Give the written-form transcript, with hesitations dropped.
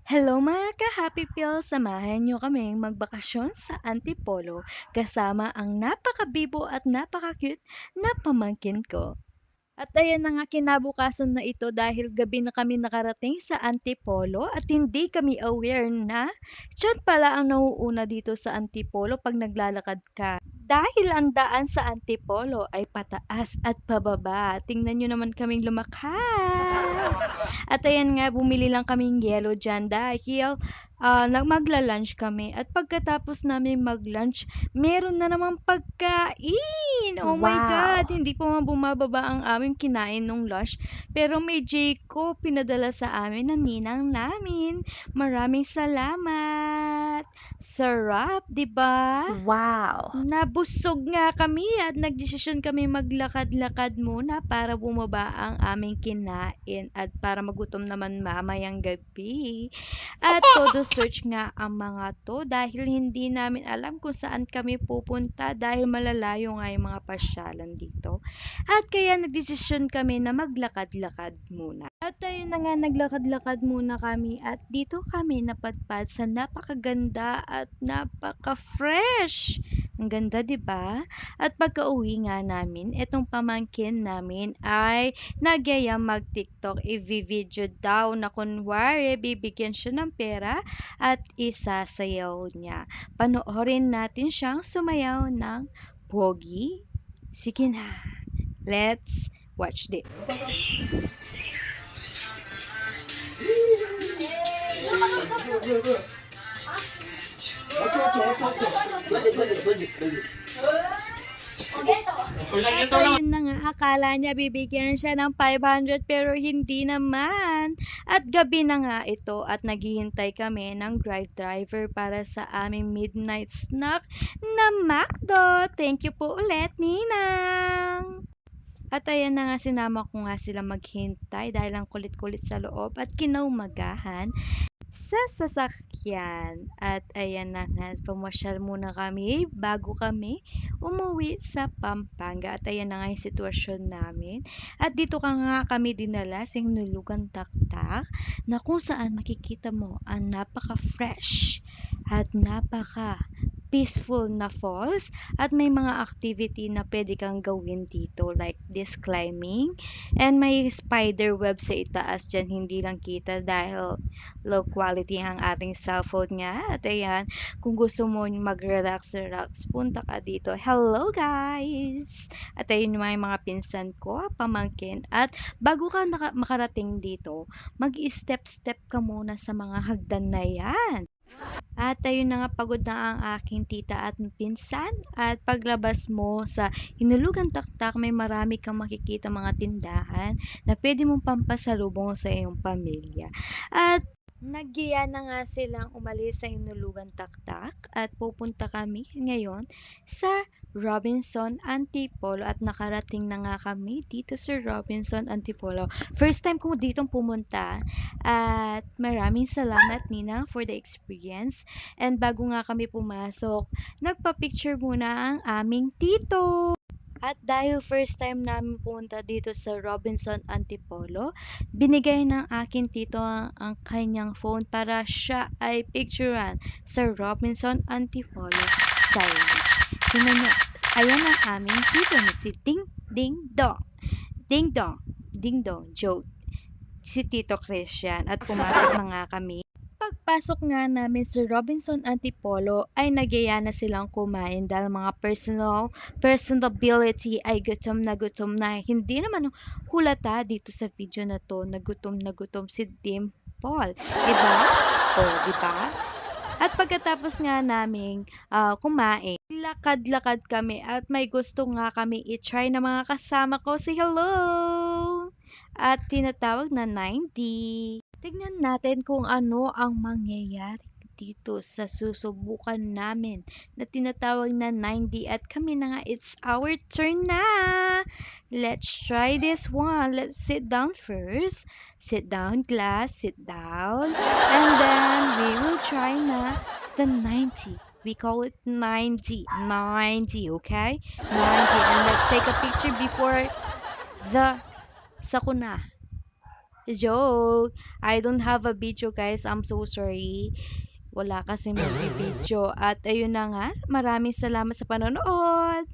Hello mga ka-Happy Pill! Samahan niyo kaming magbakasyon sa Antipolo kasama ang napakabibo at napaka-cute na pamangkin ko. At ayan na nga kinabukasan na ito dahil gabi na kami nakarating sa Antipolo at hindi kami aware na siya pala ang nauuna dito sa Antipolo 'pag naglalakad ka. Dahil ang daan sa Antipolo ay pataas at pababa, tingnan niyo naman kaming lumakad. At ayan nga, bumili lang kaming yelo diyan dahil magla-lunch kami at pagkatapos namin mag-lunch, meron na namang pagkain! Oh my God! Wow! Hindi pa nga bumababa ang aming kinain nung lunch, pero may Jayco pinadala sa amin ng ninang namin. Maraming salamat! Sarap, 'di ba? Wow! Nabusog nga kami at nagdesisyon kami maglakad-lakad muna para bumaba ang aming kinain at para magutom naman mamayang gabi. At todo search nga ang mga 'to dahil hindi namin alam kung saan kami pupunta dahil malalayo nga yung mga pasyalan dito. At kaya nagdesisyon kami na maglakad-lakad muna. At ayun na nga, naglakad-lakad muna kami at dito kami napadpad sa napakaganda at napaka-fresh. Ang ganda, 'di ba? At pagkauwi nga namin, itong pamangkin namin ay nagyaya mag-TikTok, i-video daw na kunwari bibigyan siya ng pera at isasayaw niya. Panoorin natin siyang sumayaw ng pogi. Sige na, let's watch this. At ayun na nga, akala niya bibigyan siya ng 500 pero hindi naman. At gabi na nga ito at naghihintay kami ng driver para sa aming midnight snack na McDo. Thank you po ulit, Ninang! At ayan na nga, sinama ko nga sila maghintay dahil ang kulit-kulit sa loob at kinaumagahan sa sasakyan. At ayan na nga, pumasyal muna kami bago kami umuwi sa Pampanga. At ayan na nga yung sitwasyon namin. At dito ka nga kami dinala sa Hinulugan Taktak na kung saan makikita mo ang napaka-fresh at napaka peaceful na falls at may mga activity na pwede kang gawin dito like this climbing and may spider web sa itaas dyan hindi lang kita dahil low quality ang ating cellphone nga. At ayan, kung gusto mo mag-relax, punta ka dito. Hello guys! At ayun yung mga pinsan ko, pamangkin. At bago ka makarating dito, mag-step-step ka muna sa mga hagdan na yan. At ayun na nga, pagod na ang aking tita at pinsan. At paglabas mo sa Hinulugan Taktak, may marami kang makikita mga tindahan na pwede mong pampasalubong sa iyong pamilya. At nagyaya na nga silang umalis sa Hinulugan Taktak at pupunta kami ngayon sa Robinson Antipolo at nakarating na nga kami dito sa Robinson Antipolo. First time ko ditong pumunta at maraming salamat Nina for the experience. And bago nga kami pumasok, nagpa-picture muna ang aming tito. At dahil first time namin pumunta dito sa Robinson Antipolo, binigay ng aking tito ang kanyang phone para siya ay picturean sa Robinson Antipolo signage. Tingnan nyo, ayan ang aming tito na si Ding Ding Dong. Ding Dong, Ding Dong, joke. Si Tito Christian at pumasok na nga kami. Pagpasok nga namin sa Robinson Antipolo ay nagyaya na silang kumain dahil mga personability ay gutom na. Hindi naman hulata dito sa video na to na gutom si Dimple. Diba? O, diba? At pagkatapos nga naming kumain, lakad-lakad kami at may gusto nga kami i-try na mga kasama ko si Hello! At tinatawag na 90. Tignan natin kung ano ang mangyayari dito sa susubukan namin na tinatawag na 90 at kami na nga, it's our turn na! Let's try this one. Let's sit down first. Sit down, class. Sit down. And then we will try na the 90. We call it 90. 90, okay? 90. And let's take a picture before the sakuna. Joke. I don't have a video, guys. I'm so sorry. Wala kasi magbibideo. At ayun na nga, maraming salamat sa panonood.